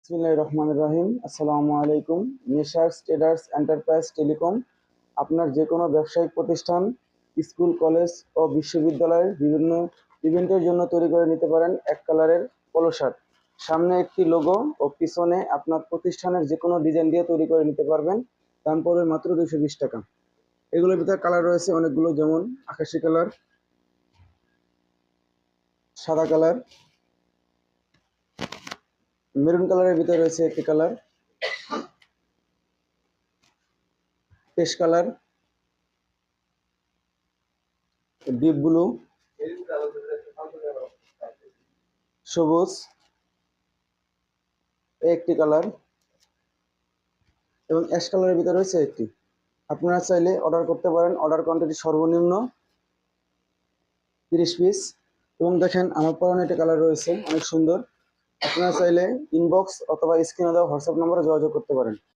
বিসমিল্লাহির রহমানির রহিম। আসসালামু আলাইকুম। নেশার্স ট্রেডার্স এন্টারপ্রাইজ টেলিকম আপনার যে কোনো ব্যবসায়িক প্রতিষ্ঠান, স্কুল, কলেজ ও বিশ্ববিদ্যালয়ের বিভিন্ন ইভেন্টের জন্য তৈরি করে নিতে পারেন এক কালারের পলো শার্ট। সামনে একটি লোগো ও পিছনে আপনার প্রতিষ্ঠানের যে কোনো ডিজাইন দিয়ে তৈরি করে নিতে পারবেন। দাম পড়বে মাত্র 220 টাকা। এগুলোর ভিতরে কালার রয়েছে অনেকগুলো, যেমন আকাশি কালার, সাদা কালার, মেরুন কালারের ভিতরে রয়েছে একটি কালার, পেশ কালার, ডিপ ব্লু, সবুজ একটি কালার এবং অ্যাশ কালারের ভিতরে রয়েছে একটি। আপনারা চাইলে অর্ডার করতে পারেন। অর্ডার কোয়ান্টিটি সর্বনিম্ন 30 পিস। এবং দেখেন আমার পরনে একটা কালার রয়েছে, অনেক সুন্দর। আপনারা চাইলে ইনবক্স অথবা স্ক্রিনে দেওয়া হোয়াটসঅ্যাপ নম্বরে যোগাযোগ করতে পারেন।